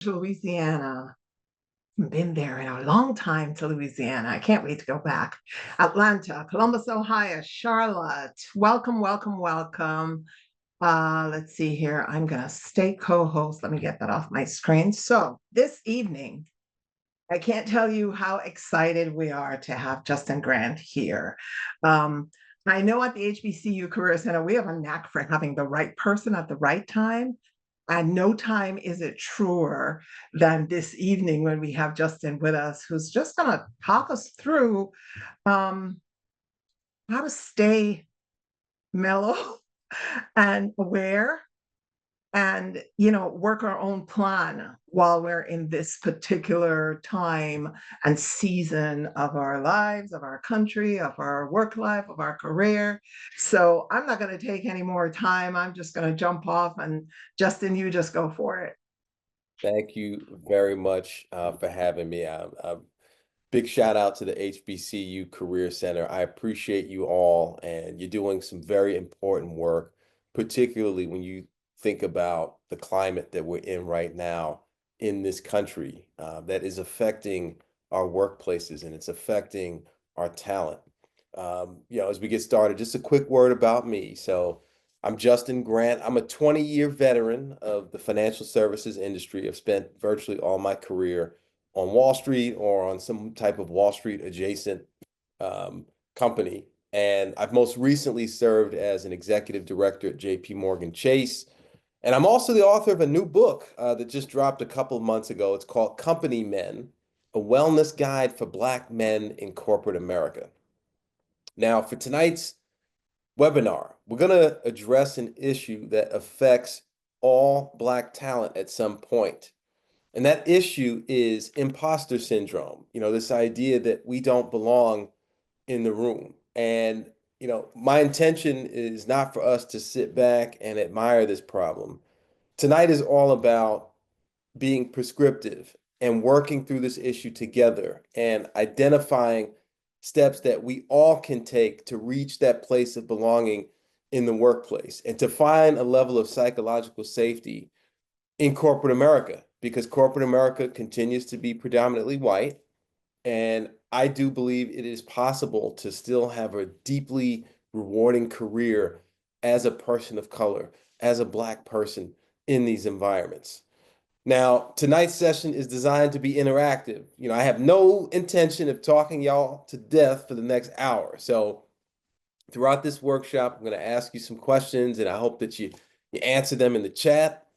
to Louisiana. Been there in a long time to Louisiana. I can't wait to go back. Atlanta, Columbus, Ohio, Charlotte. Welcome, welcome, welcome. Let's see here. I'm going to stay co-host. Let me get that off my screen. So this evening, I can't tell you how excited we are to have Justin Grant here. I know at the HBCU Career Center, we have a knack for having the right person at the right time. And no time is it truer than this evening when we have Justin with us, who's just going to talk us through um, how to stay mellow and aware and work our own plan while we're in this particular time and season of our lives, of our country, of our work life, of our career. So I'm not going to take any more time. I'm just going to jump off, and Justin, you just go for it. Thank you very much for having me. Big shout out to the HBCU Career Center. I appreciate you all, and you're doing some very important work, particularly when you think about the climate that we're in right now in this country that is affecting our workplaces and it's affecting our talent. As we get started, just a quick word about me. So I'm Justin Grant. I'm a 20-year veteran of the financial services industry. I've spent virtually all my career on Wall Street or on some type of Wall Street adjacent company. And I've most recently served as an executive director at JPMorgan Chase. And I'm also the author of a new book that just dropped a couple of months ago. It's called Company Men, a wellness guide for Black men in corporate America. Now, for tonight's webinar, we're going to address an issue that affects all Black talent at some point. And that issue is imposter syndrome, this idea that we don't belong in the room. And, my intention is not for us to sit back and admire this problem. Tonight is all about being prescriptive and working through this issue together and identifying steps that we all can take to reach that place of belonging in the workplace and to find a level of psychological safety in corporate America, because corporate America continues to be predominantly white. And I do believe it is possible to still have a deeply rewarding career as a person of color, as a Black person in these environments. Now, tonight's session is designed to be interactive. I have no intention of talking y'all to death for the next hour. So throughout this workshop, I'm going to ask you some questions, and I hope that you answer them in the chat.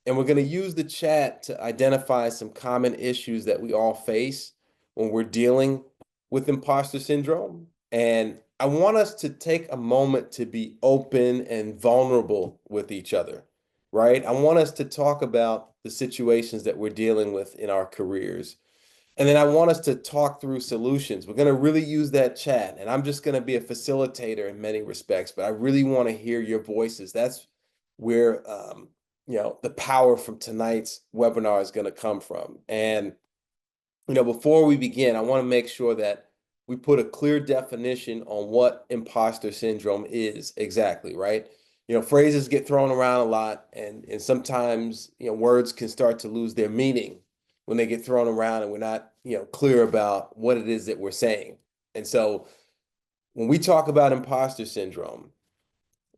And we're going to use the chat to identify some common issues that we all face when we're dealing with imposter syndrome. And I want us to take a moment to be open and vulnerable with each other, right? I want us to talk about the situations that we're dealing with in our careers. And then I want us to talk through solutions. We're going to really use that chat. And I'm just going to be a facilitator in many respects, but I really want to hear your voices. That's where the power from tonight's webinar is going to come from. And before we begin, I want to make sure that we put a clear definition on what imposter syndrome is exactly, right? Phrases get thrown around a lot, and sometimes words can start to lose their meaning when they get thrown around and we're not clear about what it is that we're saying. And so when we talk about imposter syndrome,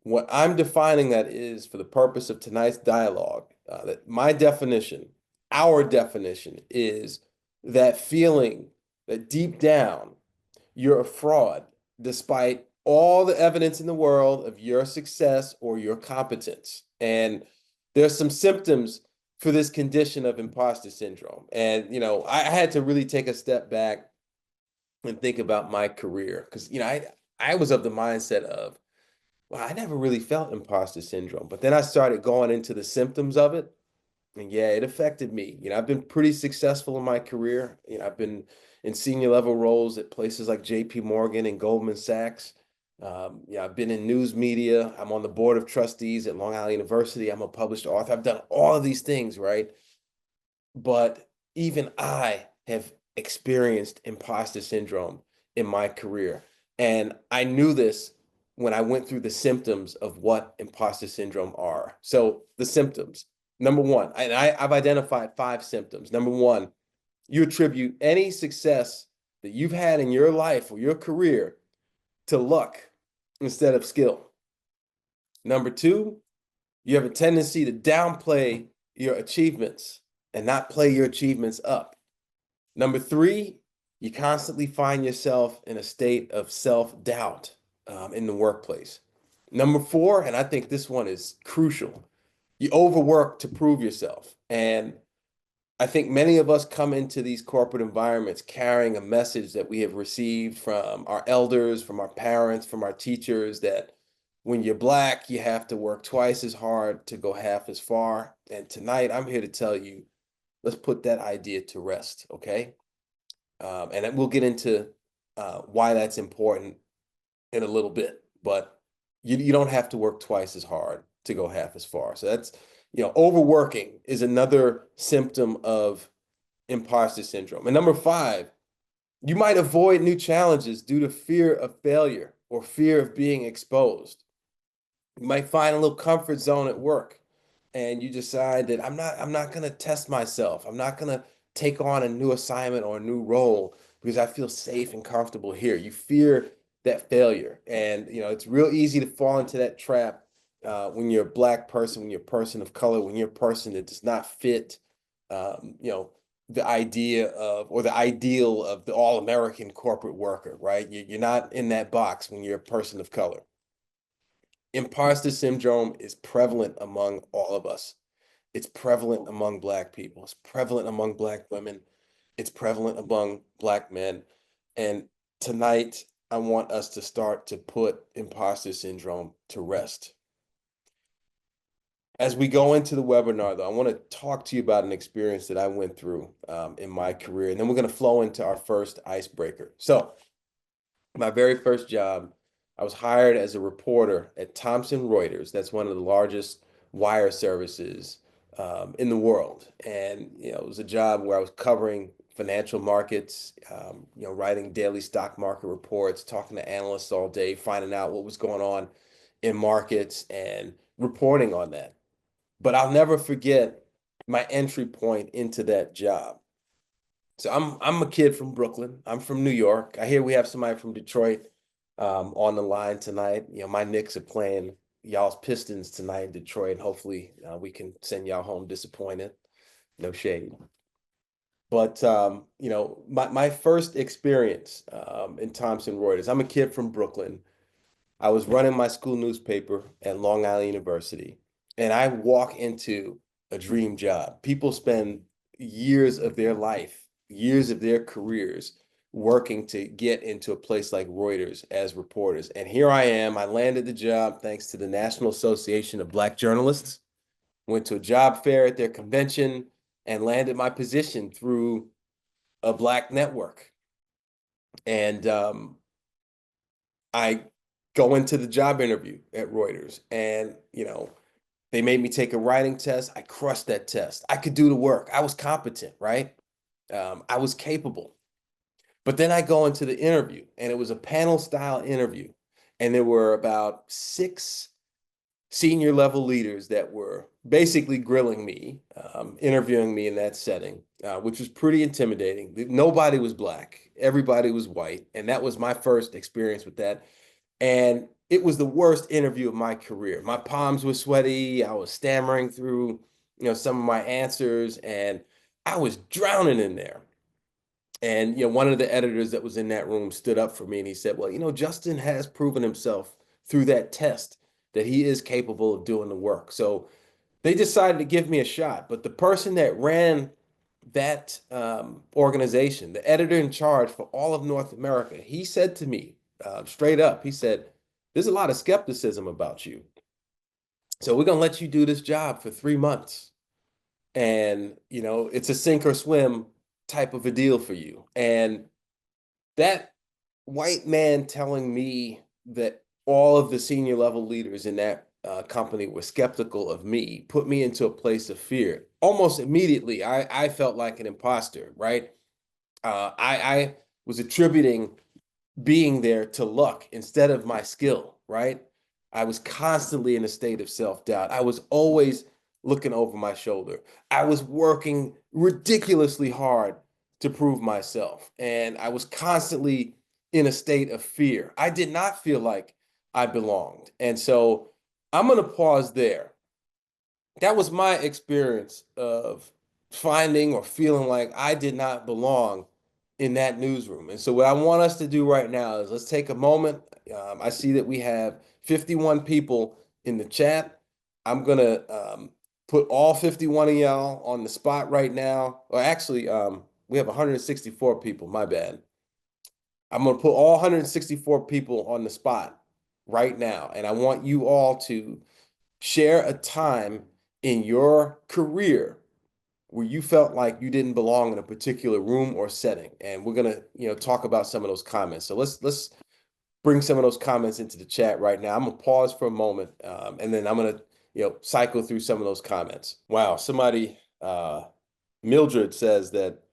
what I'm defining that is, for the purpose of tonight's dialogue, that my definition, our definition, is that feeling that deep down you're a fraud despite all the evidence in the world of your success or your competence. And there's some symptoms for this condition of imposter syndrome. And, I had to really take a step back and think about my career because, I was of the mindset of, well, I never really felt imposter syndrome. But then I started going into the symptoms of it. And yeah, it affected me. I've been pretty successful in my career. I've been in senior level roles at places like JPMorgan and Goldman Sachs. I've been in news media. I'm on the Board of Trustees at Long Island University. I'm a published author. I've done all of these things, right? But even I have experienced imposter syndrome in my career. And I knew this when I went through the symptoms of what imposter syndrome are. So the symptoms: Number one, and I've identified 5 symptoms. Number one, you attribute any success that you've had in your life or your career to luck instead of skill. Number two, you have a tendency to downplay your achievements and not play your achievements up. Number three, you constantly find yourself in a state of self-doubt in the workplace. Number four, and I think this one is crucial, you overwork to prove yourself. And I think many of us come into these corporate environments carrying a message that we have received from our elders, from our parents, from our teachers, that when you're Black, you have to work twice as hard to go half as far. And tonight, I'm here to tell you, let's put that idea to rest, okay? And we'll get into why that's important in a little bit, but you don't have to work twice as hard to go half as far. So that's, overworking is another symptom of imposter syndrome. And number five, you might avoid new challenges due to fear of failure or fear of being exposed. You might find a little comfort zone at work and you decide that I'm not going to test myself. I'm not going to take on a new assignment or a new role because I feel safe and comfortable here. You fear that failure. And, it's real easy to fall into that trap when you're a Black person, when you're a person of color, when you're a person that does not fit, the idea of, or the ideal of the all-American corporate worker, right? You're not in that box when you're a person of color. Imposter syndrome is prevalent among all of us. It's prevalent among Black people. It's prevalent among Black women. It's prevalent among Black men. And tonight, I want us to start to put imposter syndrome to rest. As we go into the webinar, though, I want to talk to you about an experience that I went through in my career, and then we're going to flow into our first icebreaker. So, my very first job, I was hired as a reporter at Thomson Reuters. That's one of the largest wire services in the world. And, it was a job where I was covering financial markets, writing daily stock market reports, talking to analysts all day, finding out what was going on in markets and reporting on that. But I'll never forget my entry point into that job. So I'm a kid from Brooklyn. I'm from New York. I hear we have somebody from Detroit on the line tonight. My Knicks are playing y'all's Pistons tonight in Detroit. And hopefully we can send y'all home disappointed. No shade. But my first experience in Thomson Reuters, I'm a kid from Brooklyn. I was running my school newspaper at Long Island University, and I walk into a dream job. People spend years of their life, years of their careers working to get into a place like Reuters as reporters. And here I am. I landed the job thanks to the National Association of Black Journalists, went to a job fair at their convention, and landed my position through a Black network. And I go into the job interview at Reuters, and they made me take a writing test. I crushed that test. I could do the work. I was competent, right? I was capable. But then I go into the interview, and it was a panel style interview, and there were about 6 senior level leaders that were basically grilling me, interviewing me in that setting, which was pretty intimidating. Nobody was Black. Everybody was white. And that was my first experience with that. And it was the worst interview of my career. My palms were sweaty. I was stammering through, some of my answers, and I was drowning in there. And, one of the editors that was in that room stood up for me and he said, well, Justin has proven himself through that test that he is capable of doing the work. So they decided to give me a shot. But the person that ran that organization, the editor in charge for all of North America, he said to me straight up, he said, there's a lot of skepticism about you. So we're going to let you do this job for 3 months. And, it's a sink or swim type of a deal for you. And that white man telling me that all of the senior level leaders in that company were skeptical of me put me into a place of fear. Almost immediately, I felt like an imposter, right? I was attributing being there to luck instead of my skill, right? I was constantly in a state of self-doubt. I was always looking over my shoulder. I was working ridiculously hard to prove myself, and I was constantly in a state of fear. I did not feel like I belonged. And so I'm going to pause there. That was my experience of finding or feeling like I did not belong in that newsroom. And so what I want us to do right now is let's take a moment. I see that we have 51 people in the chat. I'm gonna put all 51 of y'all on the spot right now. Or actually, we have 164 people, my bad. I'm gonna put all 164 people on the spot right now. And I want you all to share a time in your career where you felt like you didn't belong in a particular room or setting. And we're gonna, talk about some of those comments. So let's bring some of those comments into the chat right now. I'm gonna pause for a moment, and then I'm gonna, cycle through some of those comments. Wow, somebody, Mildred says that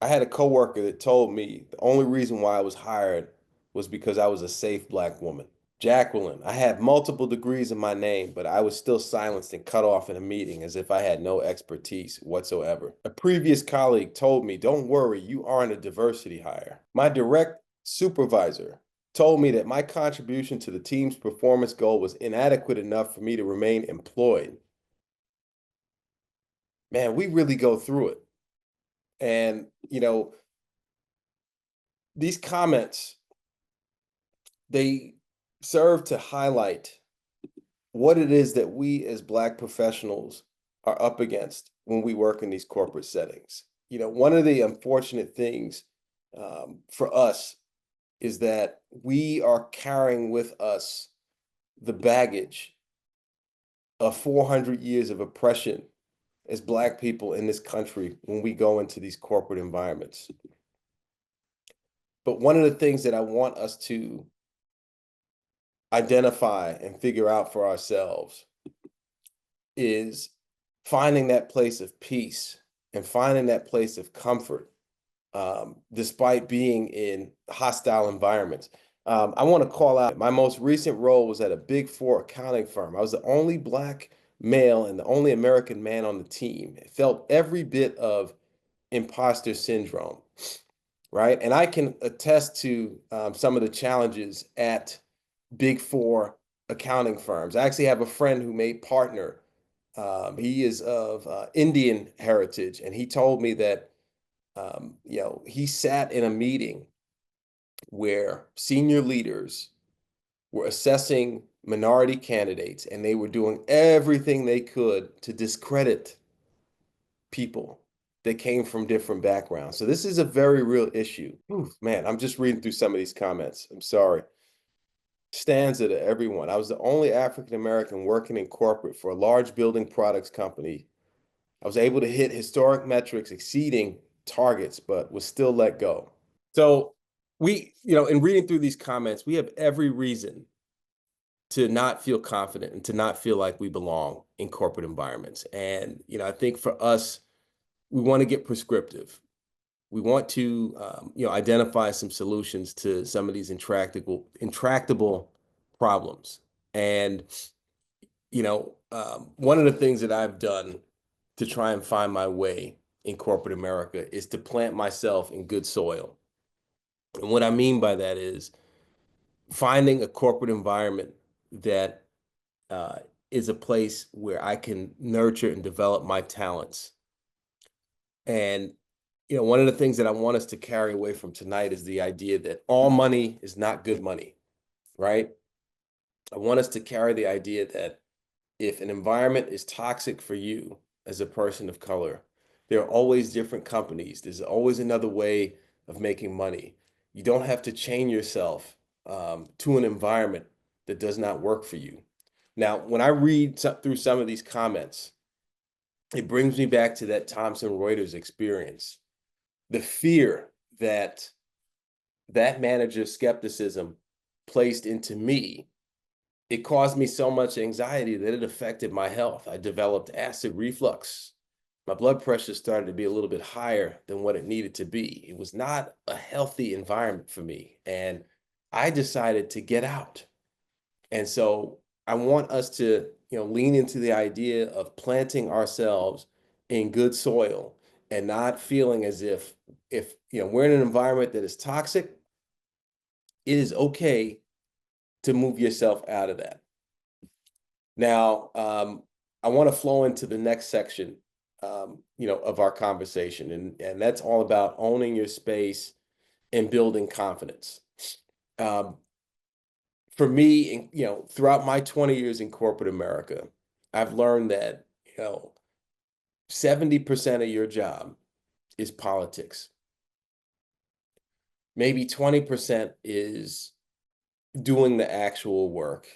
I had a coworker that told me the only reason why I was hired was because I was a safe Black woman. Jacqueline, I had multiple degrees in my name, but I was still silenced and cut off in a meeting as if I had no expertise whatsoever. A previous colleague told me, don't worry, you aren't a diversity hire. My direct supervisor told me that my contribution to the team's performance goal was inadequate enough for me to remain employed. Man, we really go through it. And, these comments, they serve to highlight what it is that we as Black professionals are up against when we work in these corporate settings. One of the unfortunate things for us is that we are carrying with us the baggage of 400 years of oppression as Black people in this country when we go into these corporate environments. But one of the things that I want us to identify and figure out for ourselves is finding that place of peace and finding that place of comfort, despite being in hostile environments. I want to call out my most recent role was at a Big Four accounting firm. I was the only Black male and the only American man on the team. It felt every bit of imposter syndrome, right? And I can attest to some of the challenges at Big Four accounting firms. I actually have a friend who made partner. He is of Indian heritage, and he told me that he sat in a meeting where senior leaders were assessing minority candidates, and they were doing everything they could to discredit people that came from different backgrounds. So this is a very real issue. Ooh, man, I'm just reading through some of these comments. I'm sorry. Stanza to everyone. I was the only African American working in corporate for a large building products company. I was able to hit historic metrics exceeding targets, but was still let go. So we, in reading through these comments, we have every reason to not feel confident and to not feel like we belong in corporate environments. And, I think for us, we want to get prescriptive. We want to, identify some solutions to some of these intractable problems. And, one of the things that I've done to try and find my way in corporate America is to plant myself in good soil. And what I mean by that is finding a corporate environment that uh, is a place where I can nurture and develop my talents. And one of the things that I want us to carry away from tonight is the idea that all money is not good money, right? I want us to carry the idea that if an environment is toxic for you as a person of color, there are always different companies. There's always another way of making money. You don't have to chain yourself to an environment that does not work for you. Now, when I read through some of these comments, it brings me back to that Thomson Reuters experience. The fear that manager's skepticism placed into me, it caused me so much anxiety that it affected my health. I developed acid reflux. My blood pressure started to be a little bit higher than what it needed to be. It was not a healthy environment for me. And I decided to get out. And so I want us to lean into the idea of planting ourselves in good soil and not feeling as if we're in an environment that is toxic, it is okay to move yourself out of that. Now, I want to flow into the next section, of our conversation, and that's all about owning your space and building confidence. For me, throughout my 20 years in corporate America, I've learned that, 70% of your job is politics. Maybe 20% is doing the actual work.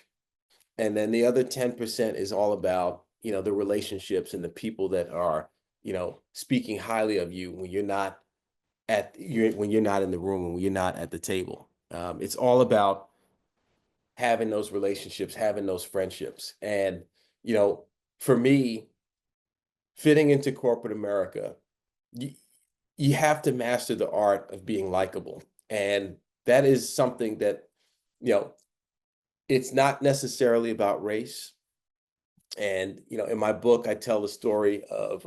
And then the other 10% is all about, the relationships and the people that are, speaking highly of you when you're not when you're not in the room and when you're not at the table. It's all about having those relationships, having those friendships. And, for me, fitting into corporate America, you have to master the art of being likable. And that is something that, it's not necessarily about race. And, in my book, I tell the story of,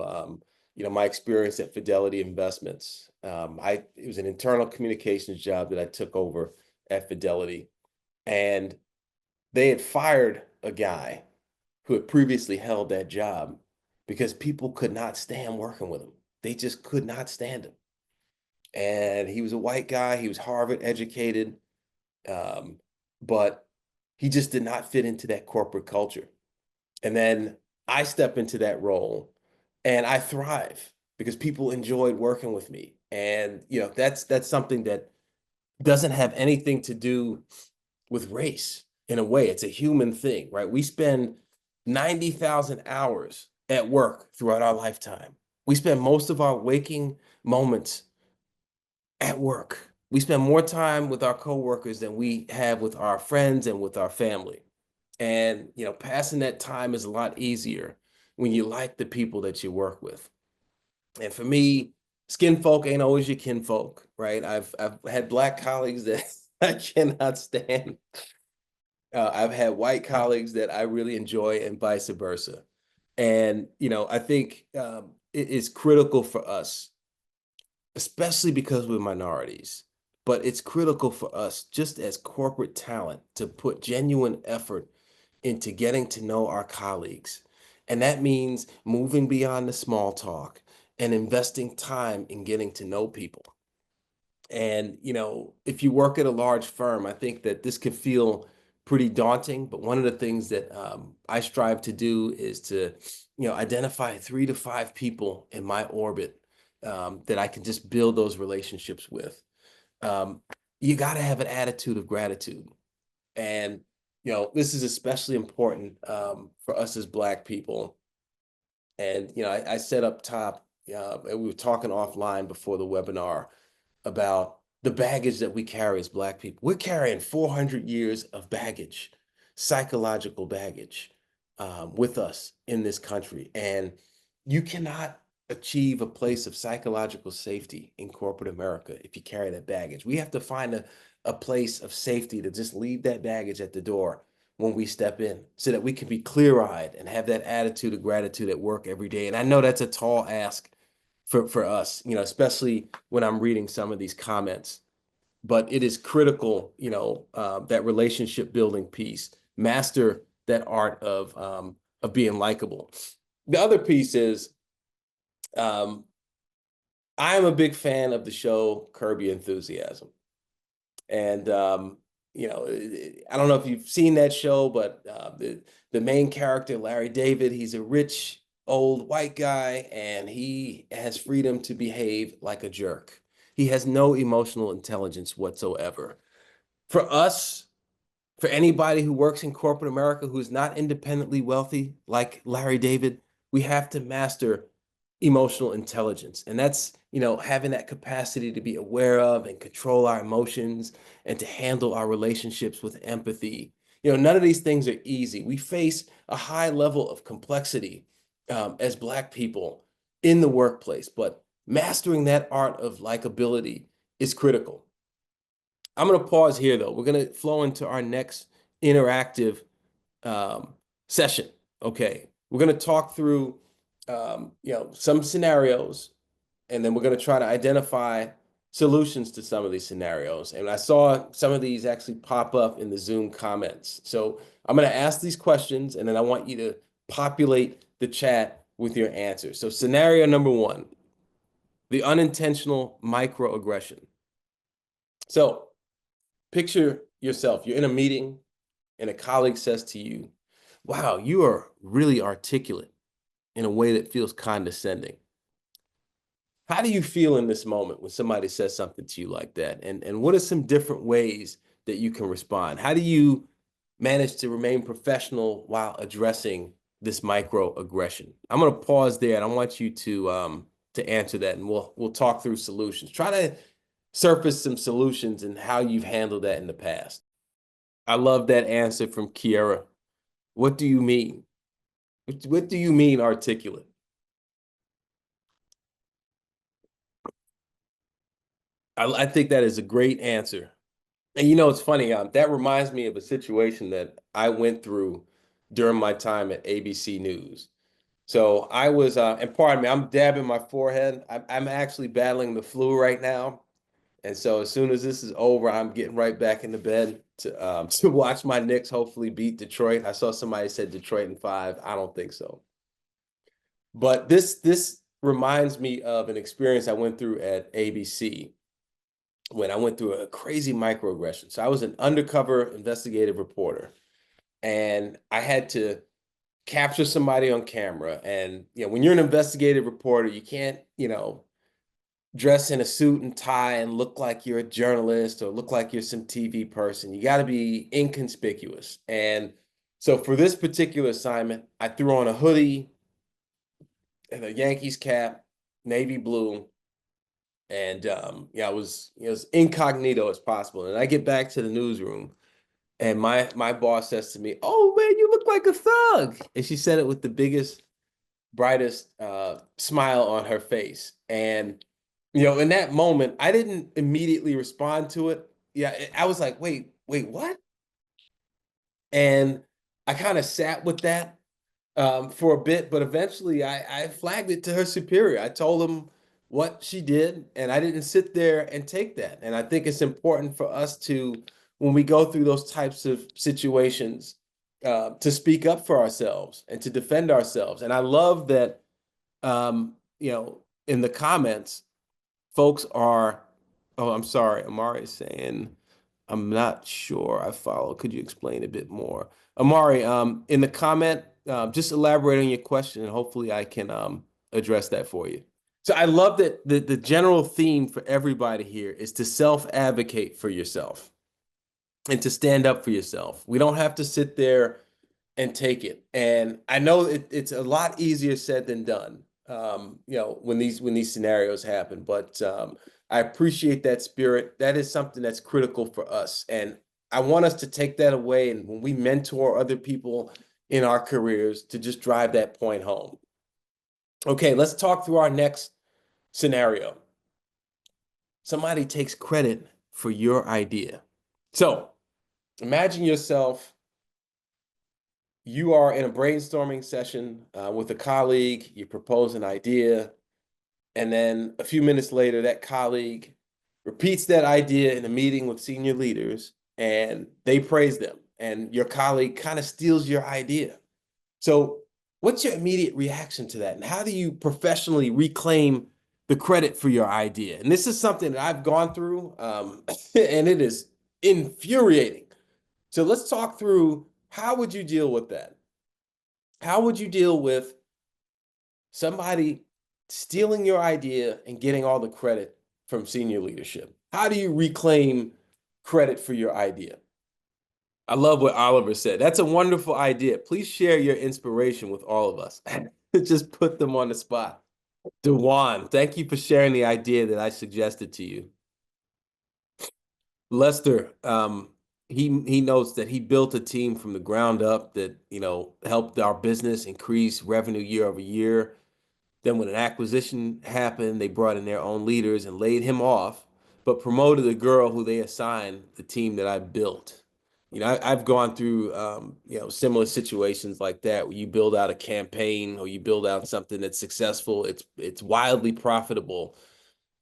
my experience at Fidelity Investments. It was an internal communications job that I took over at Fidelity. And they had fired a guy who had previously held that job because people could not stand working with him. They just could not stand him. And he was a white guy. He was Harvard educated, but he just did not fit into that corporate culture. And then I step into that role and I thrive because people enjoyed working with me. And, that's something that doesn't have anything to do with race. In a way, it's a human thing, right? We spend 90,000 hours at work throughout our lifetime. We spend most of our waking moments at work. We spend more time with our coworkers than we have with our friends and with our family. And, passing that time is a lot easier when you like the people that you work with. And for me, skin folk ain't always your kinfolk, right? I've had Black colleagues that I cannot stand. I've had white colleagues that I really enjoy and vice versa. And, I think it is critical for us, especially because we're minorities, but it's critical for us just as corporate talent to put genuine effort into getting to know our colleagues. And that means moving beyond the small talk and investing time in getting to know people. And, if you work at a large firm, I think that this could feel pretty daunting. But one of the things that I strive to do is to, identify 3 to 5 people in my orbit that I can just build those relationships with. You got to have an attitude of gratitude. And, this is especially important for us as Black people. And, I said up top, and we were talking offline before the webinar about the baggage that we carry as Black people. We're carrying 400 years of baggage, psychological baggage, with us in this country. And you cannot achieve a place of psychological safety in corporate America if you carry that baggage. We have to find a place of safety to just leave that baggage at the door when we step in so that we can be clear-eyed and have that attitude of gratitude at work every day. And I know that's a tall ask for us, especially when I'm reading some of these comments. But it is critical, that relationship building piece, master that art of being likable. The other piece is I am a big fan of the show Curb Your Enthusiasm. And I don't know if you've seen that show, but the main character, Larry David, he's a rich old white guy, and he has freedom to behave like a jerk. He has no emotional intelligence whatsoever. For us, for anybody who works in corporate America who is not independently wealthy, like Larry David, we have to master emotional intelligence. And that's, having that capacity to be aware of and control our emotions and to handle our relationships with empathy. None of these things are easy. We face a high level of complexity as Black people in the workplace, but mastering that art of likability is critical. I'm going to pause here, though. We're going to flow into our next interactive session. Okay, we're going to talk through, some scenarios, and then we're going to try to identify solutions to some of these scenarios. And I saw some of these actually pop up in the Zoom comments. So I'm going to ask these questions, and then I want you to populate the chat with your answers. So scenario number one, the unintentional microaggression. So picture yourself, you're in a meeting, and a colleague says to you, "Wow, you are really articulate in a way that feels condescending." How do you feel in this moment when somebody says something to you like that? And what are some different ways that you can respond? How do you manage to remain professional while addressing this microaggression? I'm going to pause there, and I want you to answer that, and we'll talk through solutions. Try to surface some solutions and how you've handled that in the past. I love that answer from Kiera. What do you mean? What do you mean articulate? I think that is a great answer. And it's funny, that reminds me of a situation that I went through during my time at ABC News. So I was, and pardon me, I'm dabbing my forehead. I'm actually battling the flu right now. And so as soon as this is over, I'm getting right back into bed to to watch my Knicks hopefully beat Detroit. I saw somebody said Detroit in 5. I don't think so. But this reminds me of an experience I went through at ABC when I went through a crazy microaggression. So I was an undercover investigative reporter, and I had to capture somebody on camera. And when you're an investigative reporter, you can't, dress in a suit and tie and look like you're a journalist or look like you're some TV person. You got to be inconspicuous. And so for this particular assignment, I threw on a hoodie and a Yankees cap, navy blue, and I was as incognito as possible. And I get back to the newsroom, and my boss says to me, "Oh man, you look like a thug," and she said it with the biggest, brightest smile on her face. And in that moment, I didn't immediately respond to it. Yeah, I was like, "Wait, what?" And I kind of sat with that for a bit, but eventually I flagged it to her superior. I told him what she did, and I didn't sit there and take that. And I think it's important for us to, when we go through those types of situations, to speak up for ourselves and to defend ourselves. And I love that, in the comments, folks are, oh, I'm sorry, Amari is saying, I'm not sure I follow. Could you explain a bit more? Amari, in the comment, just elaborate on your question, and hopefully I can address that for you. So I love that the general theme for everybody here is to self-advocate for yourself and to stand up for yourself. We don't have to sit there and take it. And I know it's a lot easier said than done, when these scenarios happen. But I appreciate that spirit. That is something that's critical for us. And I want us to take that away. And when we mentor other people in our careers, to just drive that point home. Okay, let's talk through our next scenario. Somebody takes credit for your idea. So imagine yourself, you are in a brainstorming session with a colleague, you propose an idea, and then a few minutes later, that colleague repeats that idea in a meeting with senior leaders, and they praise them, and your colleague kind of steals your idea. So what's your immediate reaction to that? And how do you professionally reclaim the credit for your idea? And this is something that I've gone through, and it is infuriating. So let's talk through, how would you deal with that? How would you deal with somebody stealing your idea and getting all the credit from senior leadership? How do you reclaim credit for your idea? I love what Oliver said. That's a wonderful idea. Please share your inspiration with all of us. Just put them on the spot. Dewan, thank you for sharing the idea that I suggested to you. Lester, he notes that he built a team from the ground up that, helped our business increase revenue year over year. Then when an acquisition happened, they brought in their own leaders and laid him off, but promoted the girl who they assigned the team that I built. I've gone through, similar situations like that where you build out a campaign or you build out something that's successful. It's wildly profitable,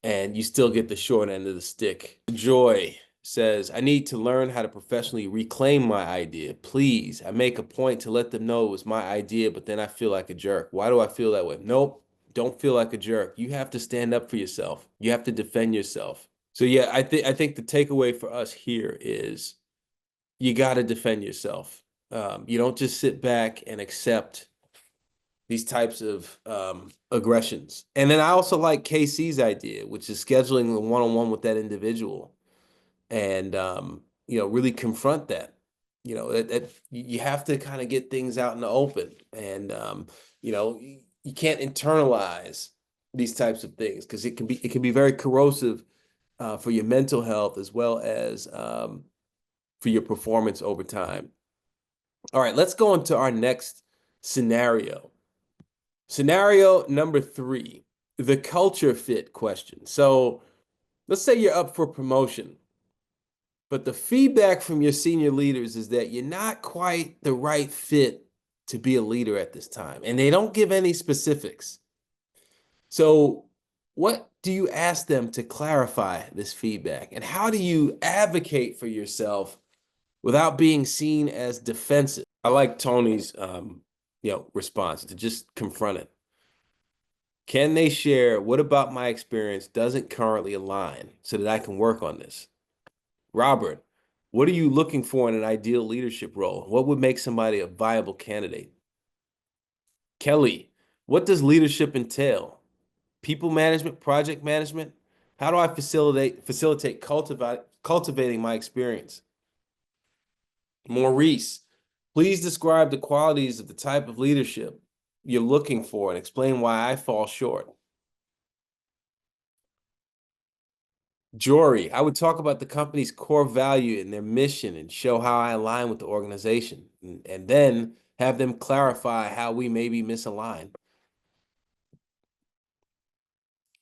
and you still get the short end of the stick. Joy says, I need to learn how to professionally reclaim my idea. Please, I make a point to let them know it was my idea, but then I feel like a jerk. Why do I feel that way? Nope, don't feel like a jerk. You have to stand up for yourself. You have to defend yourself. So yeah, I think the takeaway for us here is you got to defend yourself. You don't just sit back and accept these types of aggressions. And then I also like KC's idea, which is scheduling the one-on-one with that individual and really confront that. That you have to kind of get things out in the open, and you can't internalize these types of things because it can be very corrosive for your mental health as well as for your performance over time. All right, let's go into our next scenario. Scenario number 3, the culture fit question. So let's say you're up for promotion, but the feedback from your senior leaders is that you're not quite the right fit to be a leader at this time, and they don't give any specifics. So what do you ask them to clarify this feedback? And how do you advocate for yourself without being seen as defensive? I like Tony's response to just confront it. Can they share what about my experience doesn't currently align so that I can work on this? Robert, what are you looking for in an ideal leadership role? What would make somebody a viable candidate? Kelly, what does leadership entail? People management, project management? How do I facilitate cultivating my experience? Maurice, please describe the qualities of the type of leadership you're looking for and explain why I fall short. Jory, I would talk about the company's core value and their mission and show how I align with the organization, and then have them clarify how we may be misaligned.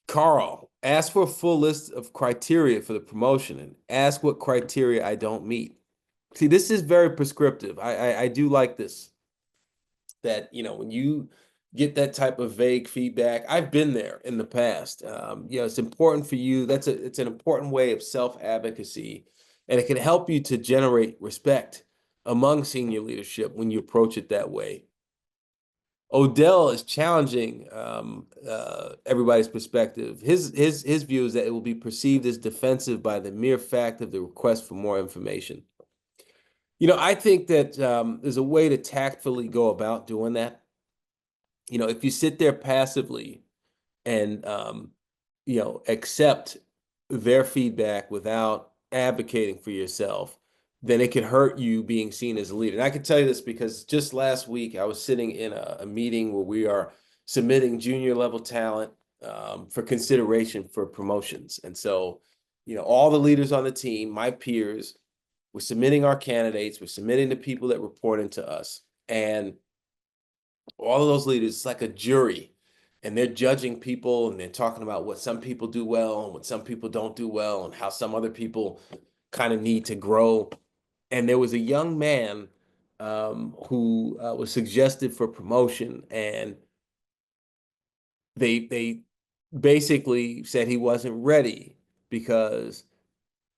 Carl, ask for a full list of criteria for the promotion and ask what criteria I don't meet. See, this is very prescriptive. I do like this. That, when you get that type of vague feedback, I've been there in the past. It's important for you. It's an important way of self-advocacy, and it can help you to generate respect among senior leadership when you approach it that way. Odell is challenging everybody's perspective. His view is that it will be perceived as defensive by the mere fact of the request for more information. I think that there's a way to tactfully go about doing that. If you sit there passively and accept their feedback without advocating for yourself, then it can hurt you being seen as a leader. And I can tell you this because just last week I was sitting in a meeting where we are submitting junior level talent for consideration for promotions. And so, all the leaders on the team, my peers, we're submitting our candidates, we're submitting the people that report into us. And all of those leaders, it's like a jury, and they're judging people and they're talking about what some people do well and what some people don't do well and how some other people kind of need to grow. And there was a young man who was suggested for promotion, and they basically said he wasn't ready because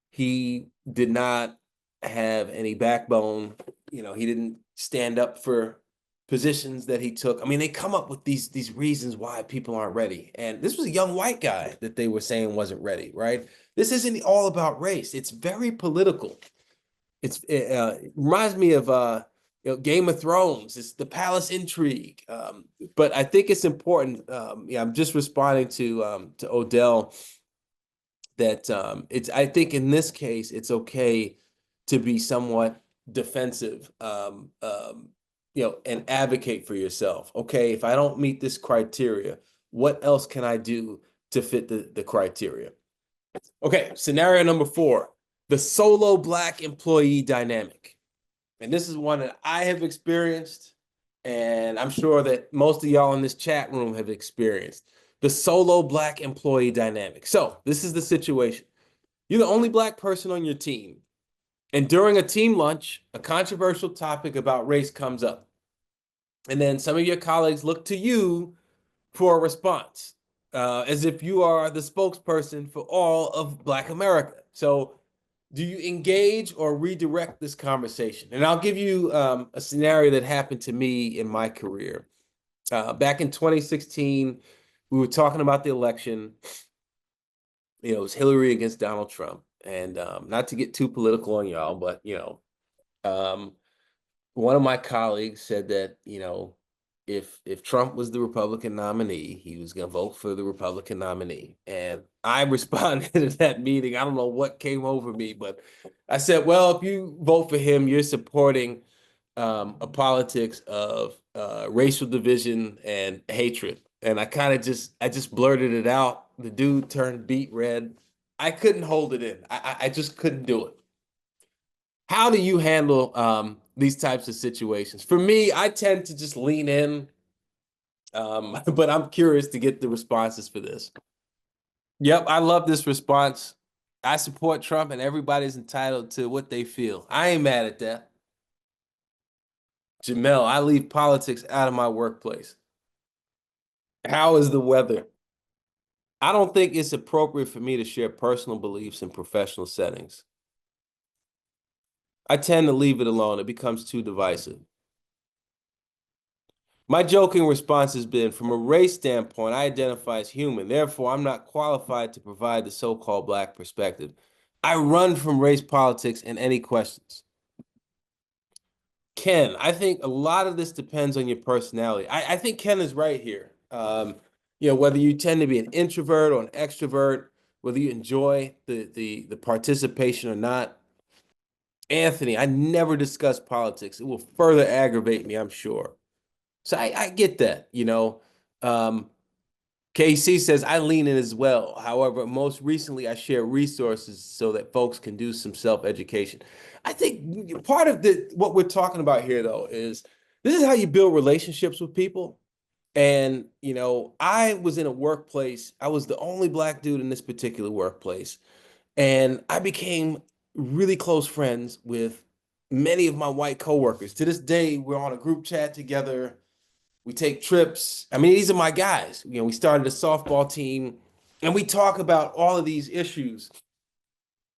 he did not have any backbone. He didn't stand up for positions that he took. I mean, they come up with these reasons why people aren't ready. And this was a young white guy that they were saying wasn't ready, right? This isn't all about race. It's very political. It reminds me of Game of Thrones. It's the palace intrigue. But I think it's important. I'm just responding to Odell that I think in this case it's okay to be somewhat defensive, and advocate for yourself. Okay, if I don't meet this criteria, what else can I do to fit the criteria? Okay, scenario number 4, the solo Black employee dynamic. And this is one that I have experienced, and I'm sure that most of y'all in this chat room have experienced. The solo Black employee dynamic. So this is the situation. You're the only Black person on your team, And during a team lunch, a controversial topic about race comes up. And then some of your colleagues look to you for a response, as if you are the spokesperson for all of Black America. So do you engage or redirect this conversation? And I'll give you a scenario that happened to me in my career. Back in 2016, we were talking about the election. It was Hillary against Donald Trump. And not to get too political on y'all, but, um, one of my colleagues said that, if Trump was the Republican nominee, he was going to vote for the Republican nominee. And I responded at that meeting. I don't know what came over me, but I said, well, if you vote for him, you're supporting a politics of racial division and hatred. And I just blurted it out. The dude turned beet red. I couldn't hold it in. I just couldn't do it. How do you handle these types of situations? For me, I tend to just lean in, but I'm curious to get the responses for this. Yep, I love this response. I support Trump, and everybody's entitled to what they feel. I ain't mad at that. Jamel, I leave politics out of my workplace. How is the weather? I don't think it's appropriate for me to share personal beliefs in professional settings. I tend to leave it alone. It becomes too divisive. My joking response has been, from a race standpoint, I identify as human. Therefore, I'm not qualified to provide the so-called Black perspective. I run from race politics and any questions. Ken, I think a lot of this depends on your personality. I think Ken is right here. Whether you tend to be an introvert or an extrovert, whether you enjoy the participation or not. Anthony, I never discuss politics. It will further aggravate me, I'm sure. So I get that, KC says, I lean in as well. However, most recently, I share resources so that folks can do some self-education. I think part of what we're talking about here, though, is this is how you build relationships with people. And, I was in a workplace. I was the only Black dude in this particular workplace. And I became really close friends with many of my white coworkers. To this day, we're on a group chat together. We take trips. I mean, these are my guys. We started a softball team, and we talk about all of these issues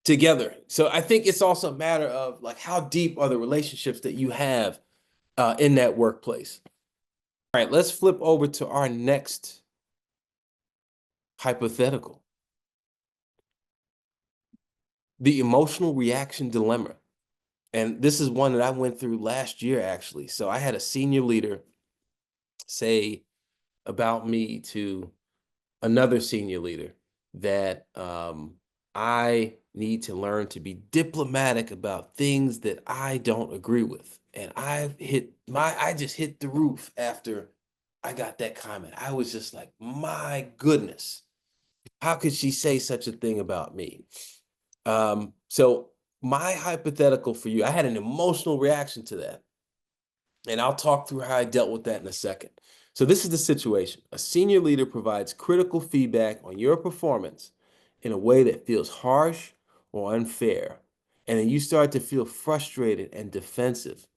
together. So I think it's also a matter of like, how deep are the relationships that you have in that workplace? All right, let's flip over to our next hypothetical. The emotional reaction dilemma. And this is one that I went through last year, actually. So I had a senior leader say about me to another senior leader that I need to learn to be diplomatic about things that I don't agree with. And I just hit the roof after I got that comment. I was just like, my goodness, how could she say such a thing about me? So my hypothetical for you, I had an emotional reaction to that. And I'll talk through how I dealt with that in a second. So this is the situation. A senior leader provides critical feedback on your performance in a way that feels harsh or unfair. And then you start to feel frustrated and defensive.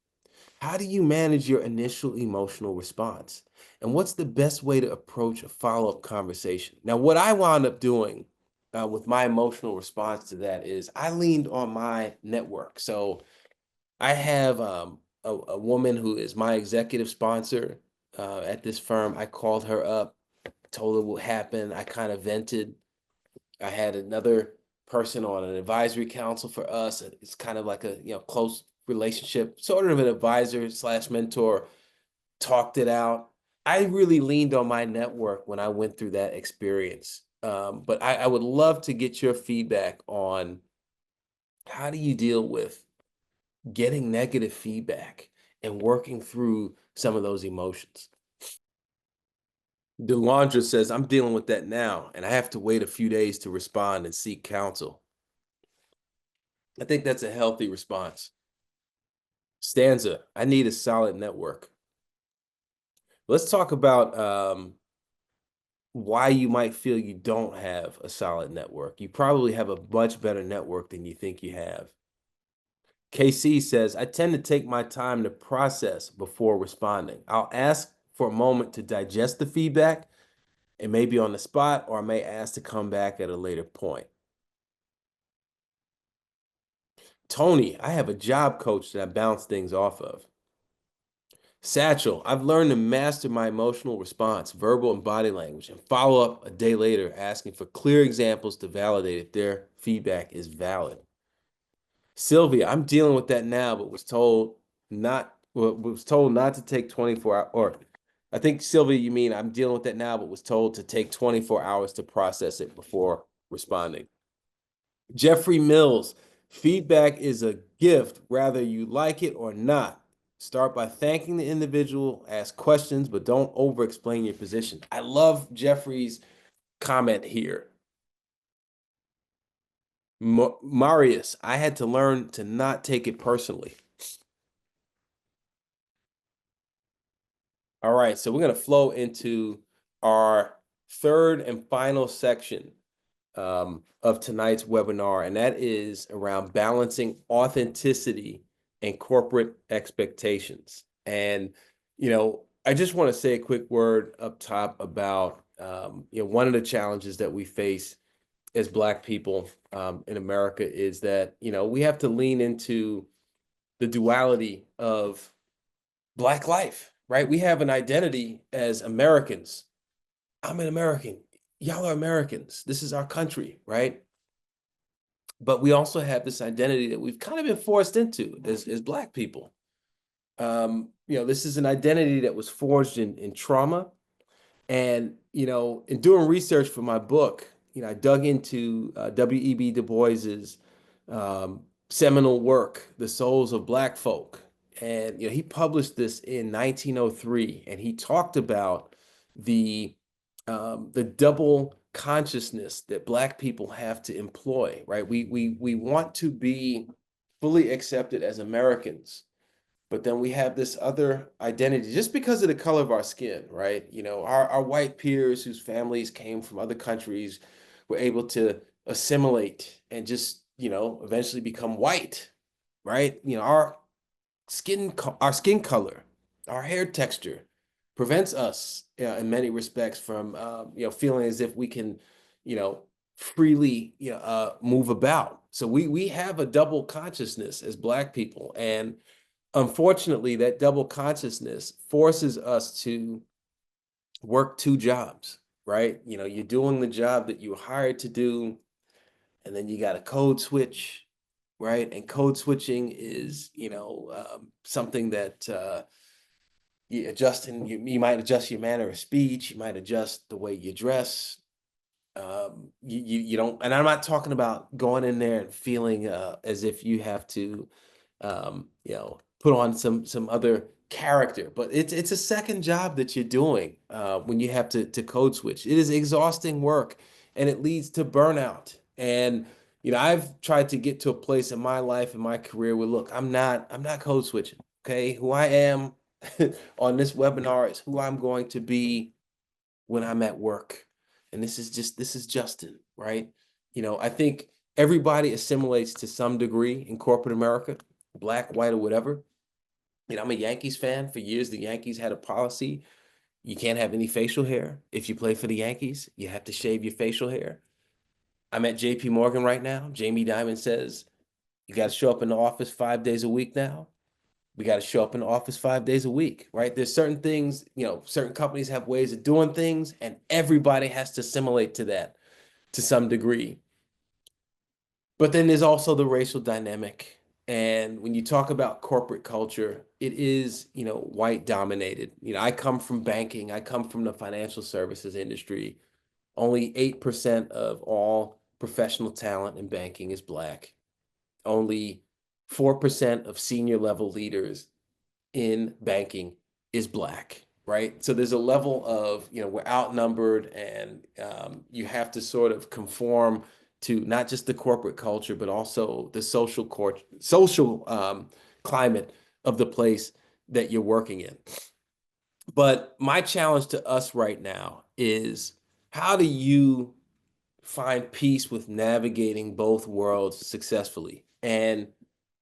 How do you manage your initial emotional response? And what's the best way to approach a follow-up conversation? Now, what I wound up doing with my emotional response to that is I leaned on my network. So I have a woman who is my executive sponsor at this firm. I called her up, told her what happened. I kind of vented. I had another person on an advisory council for us. It's kind of like a close relationship, sort of an advisor slash mentor. Talked it out. I really leaned on my network when I went through that experience. But I would love to get your feedback on how do you deal with getting negative feedback and working through some of those emotions. Delandra says, I'm dealing with that now, and I have to wait a few days to respond and seek counsel. I think that's a healthy response. Stanza, I need a solid network. Let's talk about why you might feel you don't have a solid network. You probably have a much better network than you think you have. KC says, I tend to take my time to process before responding. I'll ask for a moment to digest the feedback. It may be on the spot, or I may ask to come back at a later point. Tony, I have a job coach that I bounce things off of. Satchel, I've learned to master my emotional response, verbal and body language, and follow up a day later asking for clear examples to validate if their feedback is valid. Sylvia, I'm dealing with that now, but was told not to take 24 hours, or I think Sylvia, you mean I'm dealing with that now, but was told to take 24 hours to process it before responding. Jeffrey Mills, feedback is a gift, whether you like it or not. Start by thanking the individual, ask questions, but don't over-explain your position. I love Jeffrey's comment here. Marius, I had to learn to not take it personally. All right, so we're going to flow into our third and final section of tonight's webinar, and that is around balancing authenticity and corporate expectations. And, I just want to say a quick word up top about, one of the challenges that we face as Black people in America is that, we have to lean into the duality of Black life, right? We have an identity as Americans. I'm an American. Y'all are Americans. This is our country, right? But we also have this identity that we've kind of been forced into as Black people. This is an identity that was forged in trauma. And, in doing research for my book, I dug into W.E.B. Du Bois's seminal work, The Souls of Black Folk. And, he published this in 1903, and he talked about the double consciousness that Black people have to employ, right? We want to be fully accepted as Americans, but then we have this other identity just because of the color of our skin, right? Our white peers whose families came from other countries were able to assimilate and just, eventually become white, right? Our skin color, our hair texture prevents us in many respects from, feeling as if we can, freely, move about. So we have a double consciousness as Black people. And unfortunately, that double consciousness forces us to work two jobs, right? You're doing the job that you were hired to do, and then you got a code switch, right? And code switching is, something that you might adjust your manner of speech, you might adjust the way you dress. You don't, and I'm not talking about going in there and feeling as if you have to put on some other character, but it's a second job that you're doing when you have to code switch. It is exhausting work, and it leads to burnout. And I've tried to get to a place in my life, in my career, where look, I'm not code switching. Okay, who I am on this webinar is who I'm going to be when I'm at work. And this is Justin, right? I think everybody assimilates to some degree in corporate America, Black, white, or whatever. I'm a Yankees fan. For years, the Yankees had a policy. You can't have any facial hair. If you play for the Yankees, you have to shave your facial hair. I'm at JPMorgan right now. Jamie Dimon says, you got to show up in the office 5 days a week now. We got to show up in the office 5 days a week, right? There's certain things, certain companies have ways of doing things, and everybody has to assimilate to that to some degree. But then there's also the racial dynamic. And when you talk about corporate culture, it is, white dominated. I come from banking. I come from the financial services industry. Only 8% of all professional talent in banking is Black. Only 4% of senior level leaders in banking is Black, right? So there's a level of, we're outnumbered, and you have to sort of conform to not just the corporate culture, but also the social climate of the place that you're working in. But my challenge to us right now is, how do you find peace with navigating both worlds successfully? And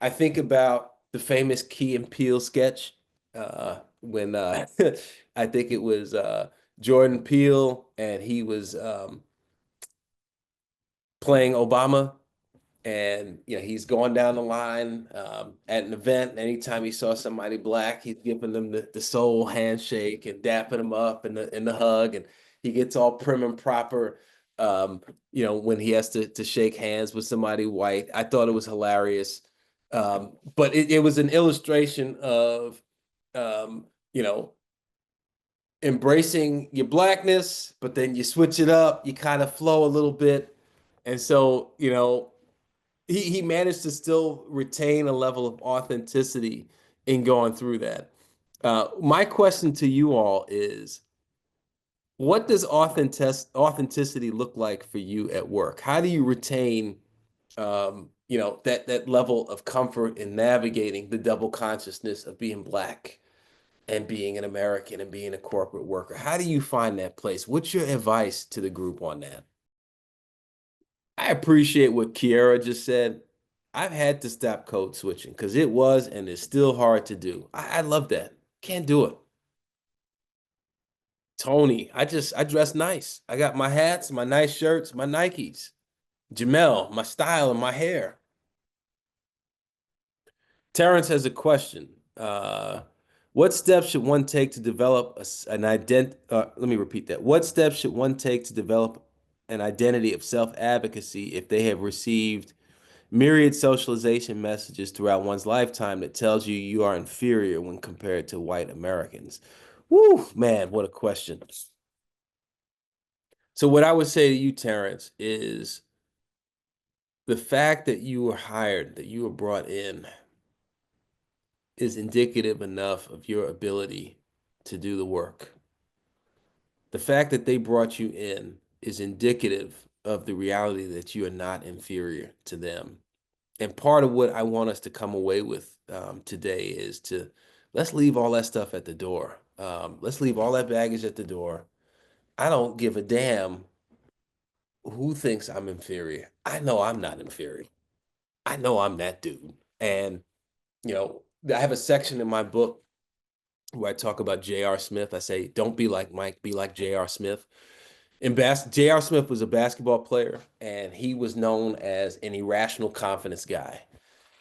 I think about the famous Key and Peele sketch when I think it was Jordan Peele, and he was playing Obama, and he's going down the line at an event. Anytime he saw somebody black, he's giving them the soul handshake and dapping them up and the hug, and he gets all prim and proper. When he has to shake hands with somebody white. I thought it was hilarious. But it was an illustration of um, you know embracing your blackness, but then you switch it up, you kind of flow a little bit. And so, he managed to still retain a level of authenticity in going through that. My question to you all is, what does authenticity look like for you at work? How do you retain, that level of comfort in navigating the double consciousness of being Black and being an American and being a corporate worker? How do you find that place? What's your advice to the group on that? I appreciate what Kiara just said. I've had to stop code switching because it was and is still hard to do. I love that. Can't do it. Tony, I dress nice. I got my hats, my nice shirts, my Nikes. Jamel, my style and my hair. Terrence has a question. What steps should one take to develop an let me repeat that. What steps should one take to develop an identity of self-advocacy if they have received myriad socialization messages throughout one's lifetime that tells you you are inferior when compared to white Americans? Woo, man, what a question. So what I would say to you, Terrence, is the fact that you were hired, that you were brought in, is indicative enough of your ability to do the work. The fact that they brought you in is indicative of the reality that you are not inferior to them. And part of what I want us to come away with today is let's leave all that stuff at the door. Let's leave all that baggage at the door. I don't give a damn who thinks I'm inferior. I know I'm not inferior. I know I'm that dude. And, I have a section in my book where I talk about J.R. Smith. I say, don't be like Mike, be like J.R. Smith. J.R. Smith was a basketball player, and he was known as an irrational confidence guy.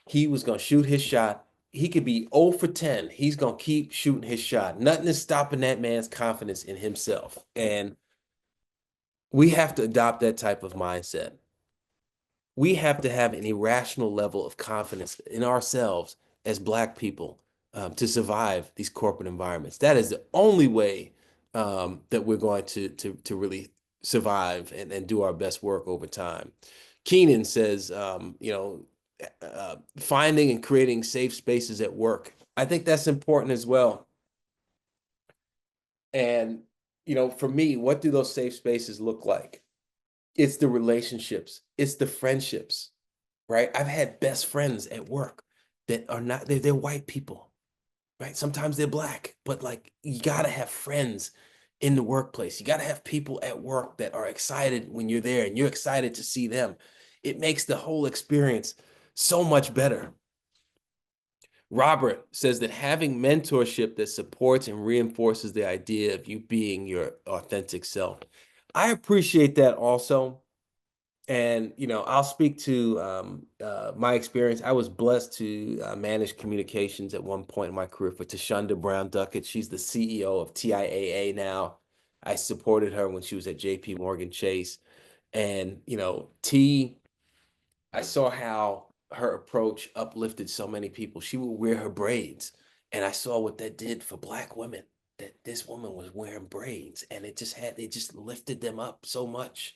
He was going to shoot his shot. He could be 0 for 10. He's going to keep shooting his shot. Nothing is stopping that man's confidence in himself. And we have to adopt that type of mindset. We have to have an irrational level of confidence in ourselves as Black people to survive these corporate environments. That is the only way that we're going to really survive and do our best work over time. Keenan says, finding and creating safe spaces at work. I think that's important as well. And, for me, what do those safe spaces look like? It's the relationships, it's the friendships, right? I've had best friends at work that are not, they're white people, right? Sometimes they're Black, but like you gotta have friends in the workplace. You gotta have people at work that are excited when you're there and you're excited to see them. It makes the whole experience so much better. Robert says that having mentorship that supports and reinforces the idea of you being your authentic self. I appreciate that also. And, I'll speak to my experience. I was blessed to manage communications at one point in my career for Tashonda Brown Duckett. She's the CEO of TIAA now. I supported her when she was at JPMorgan Chase. And, I saw how her approach uplifted so many people. She would wear her braids, and I saw what that did for Black women, that this woman was wearing braids, and it just lifted them up so much.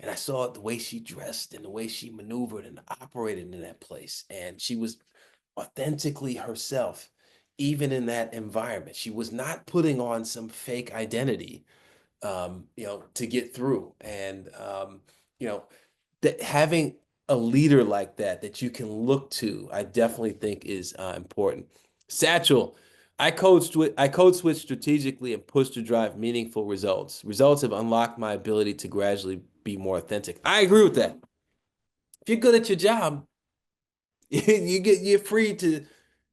And I saw the way she dressed and the way she maneuvered and operated in that place. And she was authentically herself, even in that environment. She was not putting on some fake identity, to get through. And, that having a leader like that you can look to, I definitely think is important. Satchel, I code switch strategically and push to drive meaningful results. Results have unlocked my ability to gradually be more authentic. I agree with that. If you're good at your job, You're free to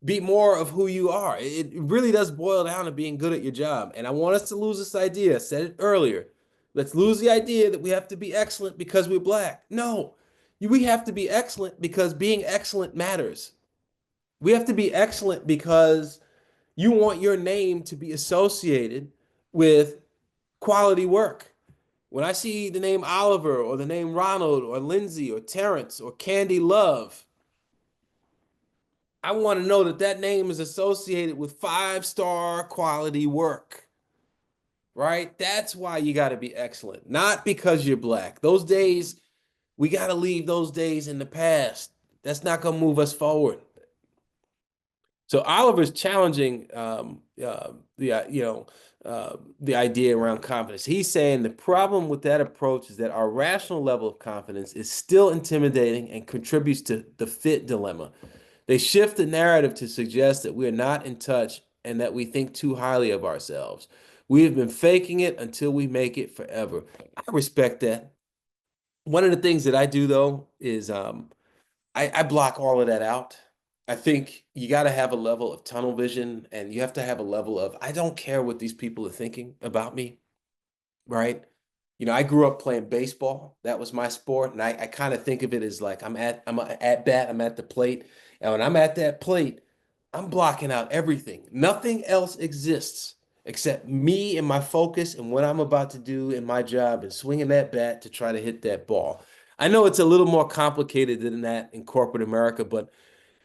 be more of who you are. It really does boil down to being good at your job. And I want us to lose this idea. I said it earlier. Let's lose the idea that we have to be excellent because we're Black. No, we have to be excellent because being excellent matters. We have to be excellent because you want your name to be associated with quality work. When I see the name Oliver or the name Ronald or Lindsay or Terrence or Candy Love, I want to know that that name is associated with five-star quality work, right? That's why you got to be excellent, not because you're Black. Those days, we got to leave those days in the past. That's not going to move us forward. So Oliver's challenging the idea around confidence. He's saying the problem with that approach is that our rational level of confidence is still intimidating and contributes to the fit dilemma. They shift the narrative to suggest that we are not in touch and that we think too highly of ourselves. We have been faking it until we make it forever. I respect that. One of the things that I do though is I block all of that out. I think you got to have a level of tunnel vision and you have to have a level of, I don't care what these people are thinking about me, right? I grew up playing baseball. That was my sport. And I kind of think of it as like I'm at bat, I'm at the plate. And when I'm at that plate, I'm blocking out everything. Nothing else exists except me and my focus and what I'm about to do in my job and swinging that bat to try to hit that ball. I know it's a little more complicated than that in corporate America, but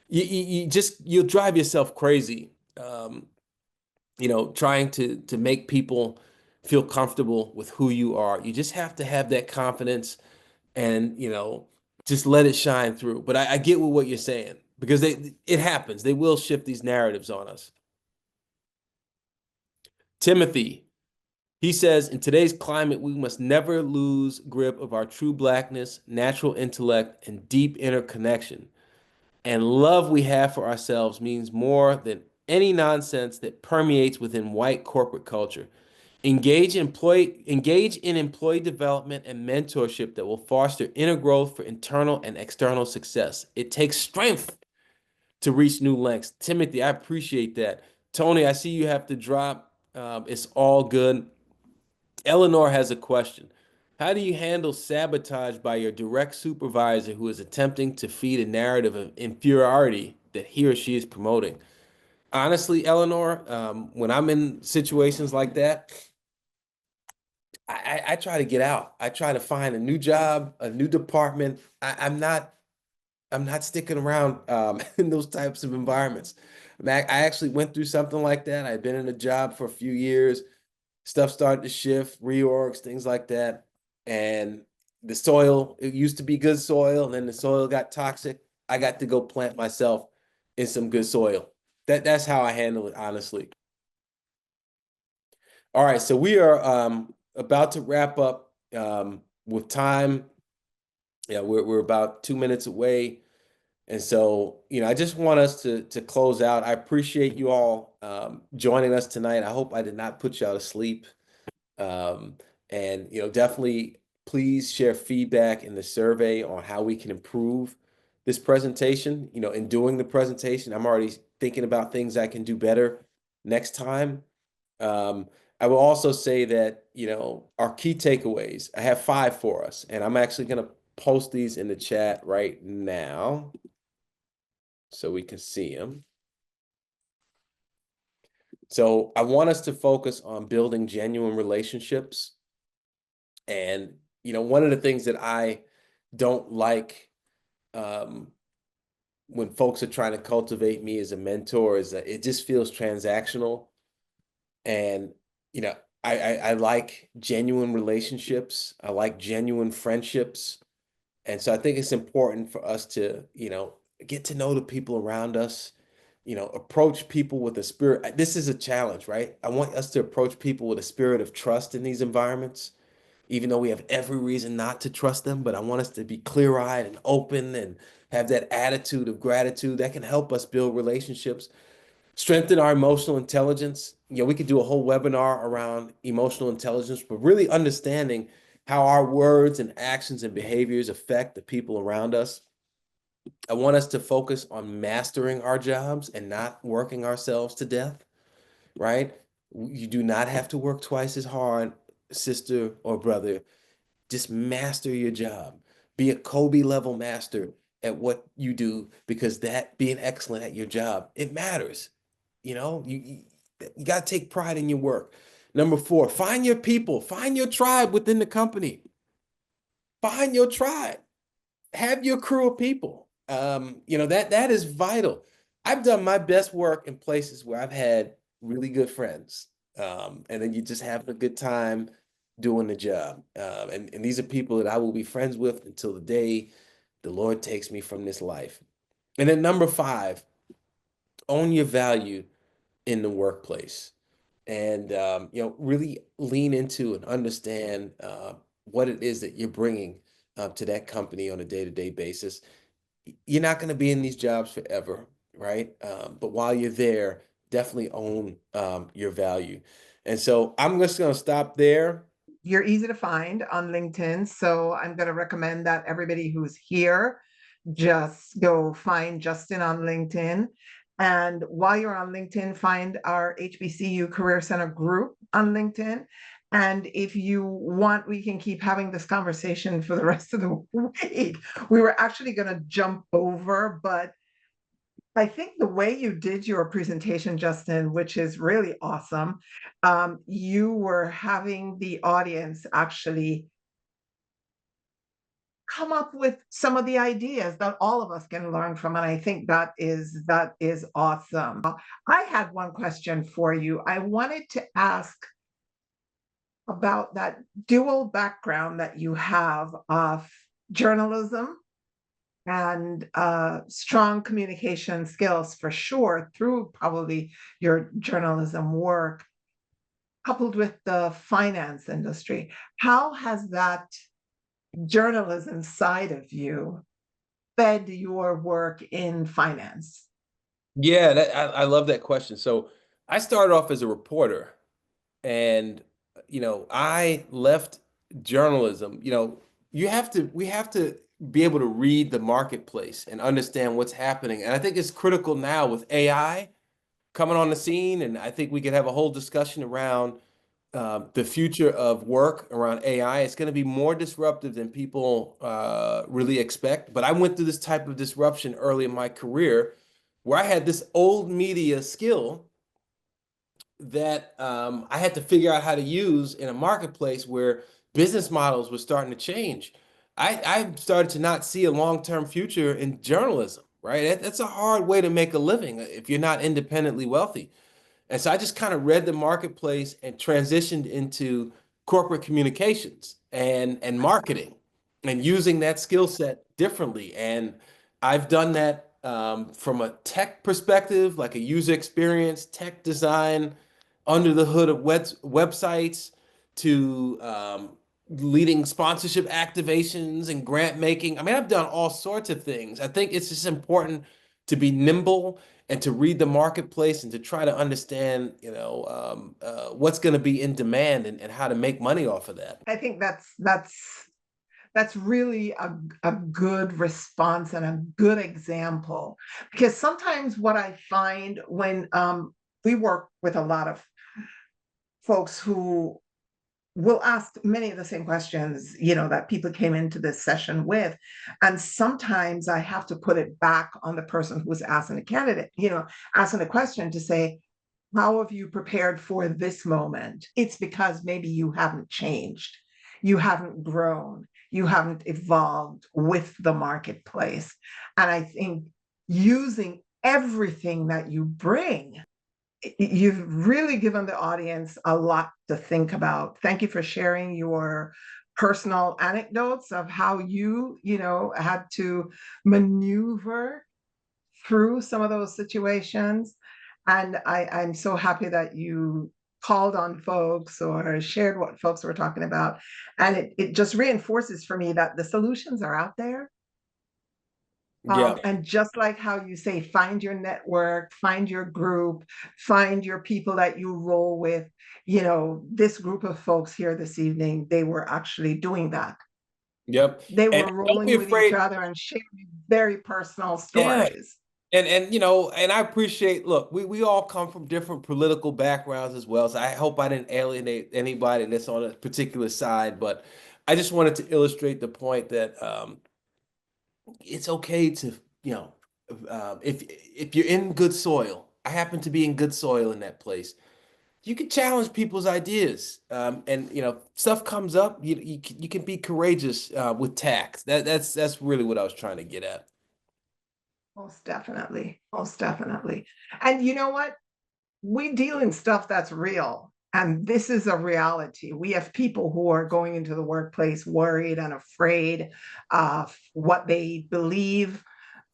you'll drive yourself crazy, trying to make people feel comfortable with who you are. You just have to have that confidence and, just let it shine through. But I get what you're saying because it happens. They will shift these narratives on us. Timothy, he says, in today's climate, we must never lose grip of our true Blackness, natural intellect, and deep interconnection. And love we have for ourselves means more than any nonsense that permeates within white corporate culture. Engage in employee development and mentorship that will foster inner growth for internal and external success. It takes strength to reach new lengths. Timothy, I appreciate that. Tony, I see you have to drop. It's all good. Eleanor has a question. How do you handle sabotage by your direct supervisor who is attempting to feed a narrative of inferiority that he or she is promoting? Honestly, Eleanor, when I'm in situations like that, I try to get out. I try to find a new job, a new department. I'm not sticking around in those types of environments. I actually went through something like that. I'd been in a job for a few years. Stuff started to shift, reorgs, things like that. And the soil, it used to be good soil, and then the soil got toxic. I got to go plant myself in some good soil. That's how I handle it, honestly. All right, so we are about to wrap up with time. Yeah, we're about 2 minutes away. And so, I just want us to close out. I appreciate you all joining us tonight. I hope I did not put you out of sleep. Um, and definitely please share feedback in the survey on how we can improve this presentation. In doing the presentation, I'm already thinking about things I can do better next time. I will also say that, our key takeaways, I have 5 for us, and I'm actually going to post these in the chat right now so we can see them. So I want us to focus on building genuine relationships. And, one of the things that I don't like when folks are trying to cultivate me as a mentor is that it just feels transactional. And, you know, I like genuine relationships. I like genuine friendships. And so I think it's important for us to, get to know the people around us, approach people with a spirit. This is a challenge, right? I want us to approach people with a spirit of trust in these environments, even though we have every reason not to trust them. But I want us to be clear-eyed and open and have that attitude of gratitude that can help us build relationships, strengthen our emotional intelligence. We could do a whole webinar around emotional intelligence, but really understanding how our words and actions and behaviors affect the people around us. I want us to focus on mastering our jobs and not working ourselves to death, right? You do not have to work twice as hard, sister or brother. Just master your job. Be a Kobe level master at what you do, because that being excellent at your job, it matters. You got to take pride in your work. Number 4, find your people, find your tribe within the company. Find your tribe. Have your crew of people. That is vital. I've done my best work in places where I've had really good friends. And then you just have a good time doing the job. And these are people that I will be friends with until the day the Lord takes me from this life. And then number 5, own your value in the workplace. And really lean into and understand what it is that you're bringing to that company on a day-to-day basis. You're not going to be in these jobs forever, right? But while you're there, definitely own your value. And so I'm just going to stop there. You're easy to find on LinkedIn. So I'm going to recommend that everybody who's here just go find Justin on LinkedIn. And while you're on LinkedIn, find our HBCU Career Center group on LinkedIn. And if you want, we can keep having this conversation for the rest of the week. We were actually going to jump over, but I think the way you did your presentation, Justin, which is really awesome, you were having the audience actually come up with some of the ideas that all of us can learn from, and I think that is awesome. I had one question for you. I wanted to ask about that dual background that you have of journalism and strong communication skills for sure through probably your journalism work, coupled with the finance industry. How has that journalism side of you fed your work in finance? Yeah, I love that question. So I started off as a reporter, and I left journalism. We have to be able to read the marketplace and understand what's happening. And I think it's critical now with AI coming on the scene, and I think we could have a whole discussion around the future of work around AI. It's going to be more disruptive than people really expect. But I went through this type of disruption early in my career, where I had this old media skill that I had to figure out how to use in a marketplace where business models were starting to change. I started to not see a long-term future in journalism, right? That's a hard way to make a living if you're not independently wealthy. And so I just kind of read the marketplace and transitioned into corporate communications and marketing, and using that skill set differently. And I've done that from a tech perspective, like a user experience, tech design, under the hood of websites, to leading sponsorship activations and grant making. I mean, I've done all sorts of things. I think it's just important to be nimble and to read the marketplace and to try to understand, what's going to be in demand, and how to make money off of that. I think that's really a good response and a good example, because sometimes what I find when we work with a lot of folks who will ask many of the same questions, that people came into this session with. And sometimes I have to put it back on the person who's asking the candidate, asking the question to say, how have you prepared for this moment? It's because maybe you haven't changed, you haven't grown, you haven't evolved with the marketplace. And I think using everything that you bring, you've really given the audience a lot to think about. Thank you for sharing your personal anecdotes of how you had to maneuver through some of those situations. And I'm so happy that you called on folks or shared what folks were talking about. And it just reinforces for me that the solutions are out there. Yeah. And just like how you say, find your network, find your group, find your people that you roll with. This group of folks here this evening, they were actually doing that. Yep. They And were don't rolling be with each afraid. other and sharing very personal Yeah. stories. And you know, and I appreciate, look, we all come from different political backgrounds as well. So I hope I didn't alienate anybody that's on a particular side, but I just wanted to illustrate the point that it's okay to, you know, if you're in good soil, I happen to be in good soil in that place. You can challenge people's ideas, and you know, stuff comes up. You can be courageous with tact. That's really what I was trying to get at. Most definitely. Most definitely. And you know what? We deal in stuff that's real. And this is a reality. We have people who are going into the workplace worried and afraid of what they believe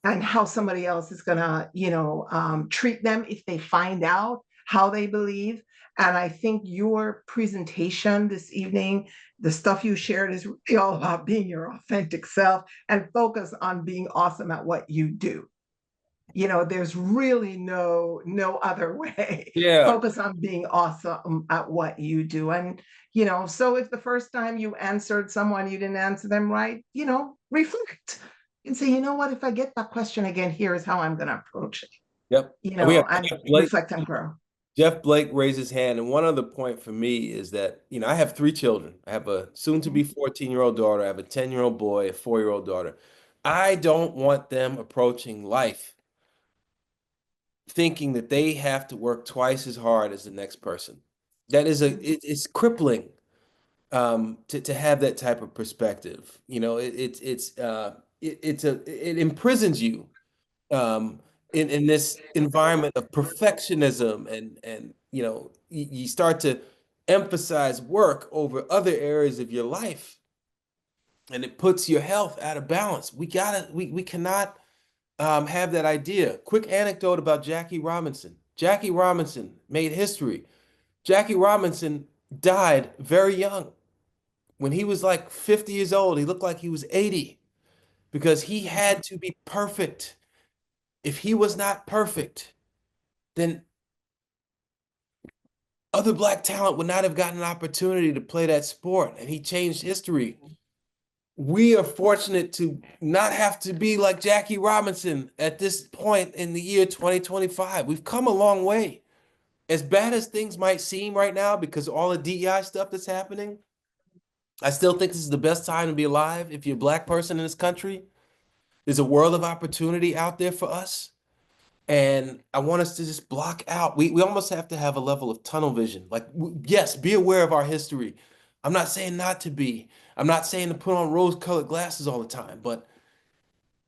and how somebody else is going to, treat them if they find out how they believe. And I think your presentation this evening, the stuff you shared is really all about being your authentic self and focus on being awesome at what you do. There's really no other way. Yeah. Focus on being awesome at what you do. And so if the first time you answered someone, you didn't answer them right, reflect and say, you know what, if I get that question again, here's how I'm going to approach it, Yep. And we have and Jeff Blake. reflect and grow. Jeff Blake raised his hand, and one other point for me is that, you know, I have three children. I have a soon-to-be 14-year-old daughter. I have a 10-year-old boy, a 4-year-old daughter. I don't want them approaching life thinking that they have to work twice as hard as the next person. That is it's crippling to have that type of perspective. You know, it imprisons you in this environment of perfectionism, and you know, you start to emphasize work over other areas of your life, and it puts your health out of balance. We cannot have that idea. Quick anecdote about Jackie Robinson. Jackie Robinson made history. Jackie Robinson died very young. When he was like 50 years old, he looked like he was 80 because he had to be perfect. If he was not perfect, then other black talent would not have gotten an opportunity to play that sport, and he changed history. We are fortunate to not have to be like Jackie Robinson at this point in the year 2025. We've come a long way. As bad as things might seem right now because of all the DEI stuff that's happening, I still think this is the best time to be alive if you're a black person in this country. There's a world of opportunity out there for us. And I want us to just block out. We almost have to have a level of tunnel vision. Like, yes, be aware of our history. I'm not saying not to be. I'm not saying to put on rose-colored glasses all the time, but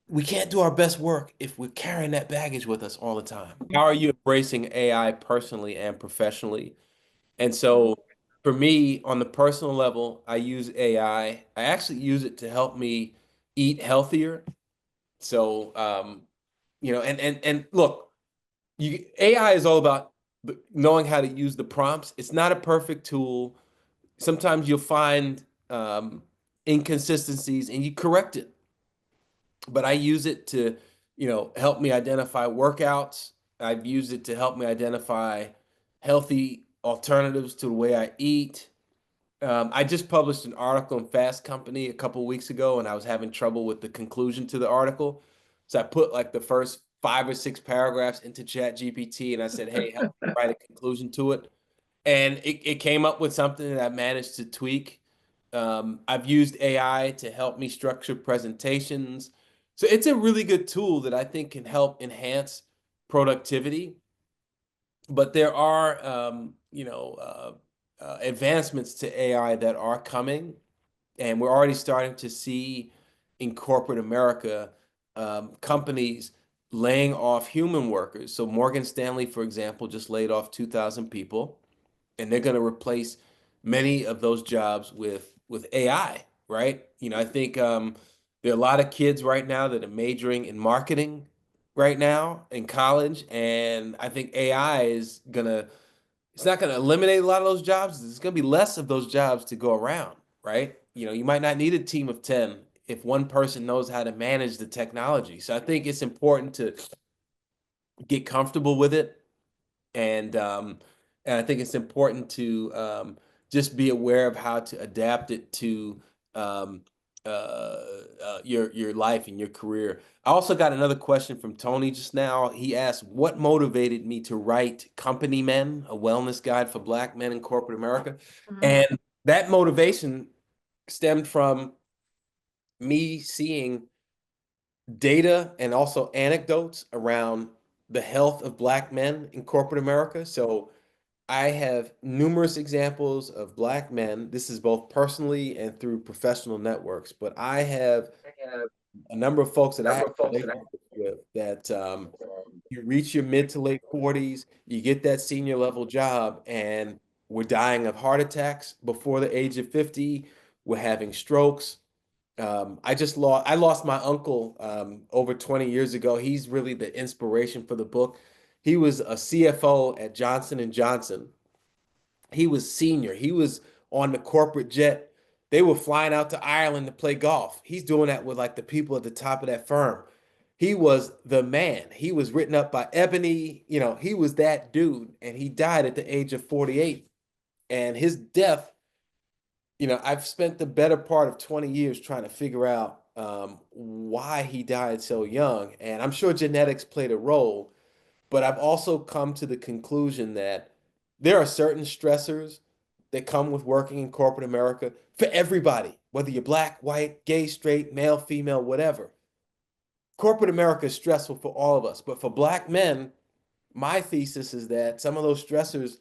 we can't do our best work if we're carrying that baggage with us all the time. How are you embracing AI personally and professionally? And so for me, on the personal level, I use AI. I actually use it to help me eat healthier. So, you know, and look, AI is all about knowing how to use the prompts. It's not a perfect tool. Sometimes you'll find inconsistencies and you correct it. But I use it to, you know, help me identify workouts. I've used it to help me identify healthy alternatives to the way I eat. I just published an article in Fast Company a couple weeks ago, and I was having trouble with the conclusion to the article. So I put like the first 5 or 6 paragraphs into Chat GPT, and I said, "Hey, help me write a conclusion to it." And it came up with something that I managed to tweak. I've used AI to help me structure presentations. So it's a really good tool that I think can help enhance productivity. But there are, advancements to AI that are coming, and we're already starting to see in corporate America companies laying off human workers. So Morgan Stanley, for example, just laid off 2,000 people, and they're going to replace many of those jobs with AI, right? You know, I think there are a lot of kids right now that are majoring in marketing right now in college, and I think AI is gonna it's not gonna eliminate a lot of those jobs. There's gonna be less of those jobs to go around, right? You know, you might not need a team of 10 if one person knows how to manage the technology. So I think it's important to get comfortable with it, and I think it's important to just be aware of how to adapt it to your life and your career. I also got another question from Tony just now. He asked, what motivated me to write Company Men, a wellness guide for Black men in corporate America? Mhm. And that motivation stemmed from me seeing data and also anecdotes around the health of Black men in corporate America. So I have numerous examples of Black men. This is both personally and through professional networks, but I have a number of folks that I have relationships with that you reach your mid to late 40s, you get that senior level job, and we're dying of heart attacks before the age of 50. We're having strokes. I lost my uncle over 20 years ago. He's really the inspiration for the book. He was a CFO at Johnson and Johnson. He was senior. He was on the corporate jet. They were flying out to Ireland to play golf. He's doing that with like the people at the top of that firm. He was the man. He was written up by Ebony. He was that dude. And he died at the age of 48. And his death, I've spent the better part of 20 years trying to figure out why he died so young. And I'm sure genetics played a role, but I've also come to the conclusion that there are certain stressors that come with working in corporate America for everybody, whether you're black, white, gay, straight, male, female, whatever. Corporate America is stressful for all of us, but for Black men, my thesis is that some of those stressors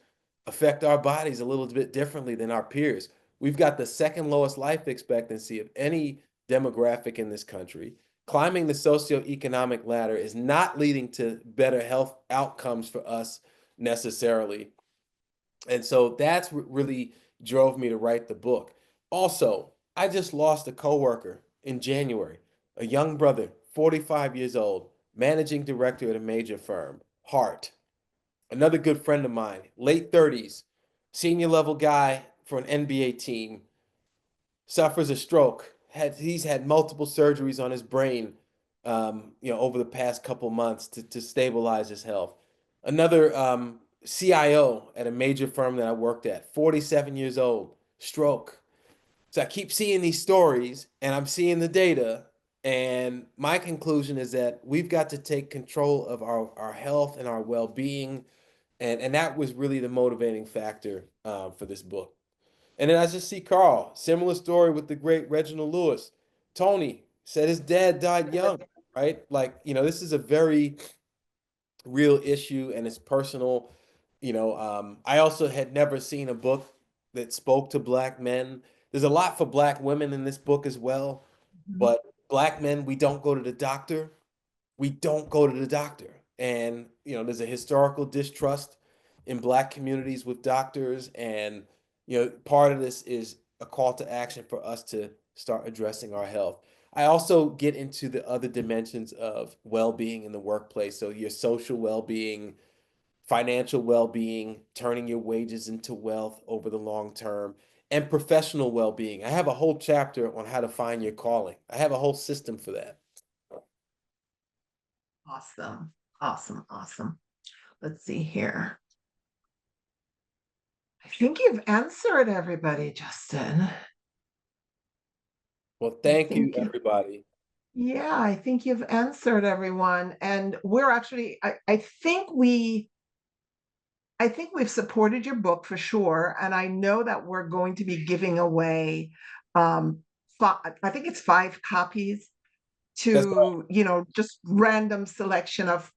affect our bodies a little bit differently than our peers. We've got the second lowest life expectancy of any demographic in this country. Climbing the socioeconomic ladder is not leading to better health outcomes for us necessarily. And so that's what really drove me to write the book. Also, I just lost a coworker in January, a young brother, 45 years old, managing director at a major firm, Hart. Another good friend of mine, late 30s, senior level guy for an NBA team, suffers a stroke. He's had multiple surgeries on his brain, over the past couple months to stabilize his health. Another CIO at a major firm that I worked at, 47 years old, stroke. So I keep seeing these stories and I'm seeing the data. And my conclusion is that we've got to take control of our health and our well-being. And that was really the motivating factor for this book. And then I just see Carl, similar story with the great Reginald Lewis. Tony said his dad died young, right? Like, this is a very real issue and it's personal. I also had never seen a book that spoke to Black men. There's a lot for Black women in this book as well, Mhm. but Black men, we don't go to the doctor. We don't go to the doctor. And, there's a historical distrust in Black communities with doctors. And, part of this is a call to action for us to start addressing our health. I also get into the other dimensions of well-being in the workplace. So your social well-being, financial well-being, turning your wages into wealth over the long term, and professional well-being. I have a whole chapter on how to find your calling. I have a whole system for that. Awesome. Awesome. Awesome. Let's see here. I think you've answered everybody, Justin. Well, I thank you, think you, everybody. yeah, I think you've answered everyone. And we're actually, I think we've supported your book for sure. And I know that we're going to be giving away, um, I think it's 5 copies That's to, just random selection of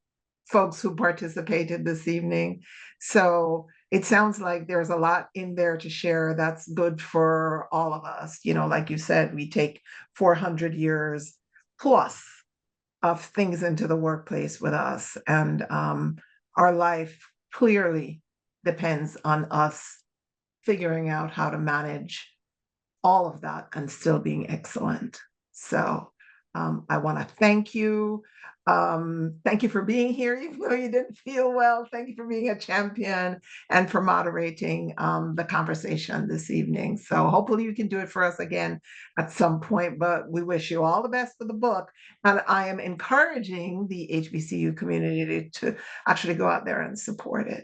folks who participated this evening. So it sounds like there's a lot in there to share that's good for all of us. Like you said, we take 400 years plus of things into the workplace with us. And our life clearly depends on us figuring out how to manage all of that and still being excellent. So I want to thank you. Thank you for being here, even though you didn't feel well. Thank you for being a champion and for moderating the conversation this evening. So hopefully you can do it for us again at some point, but we wish you all the best for the book. And I am encouraging the HBCU community to actually go out there and support it.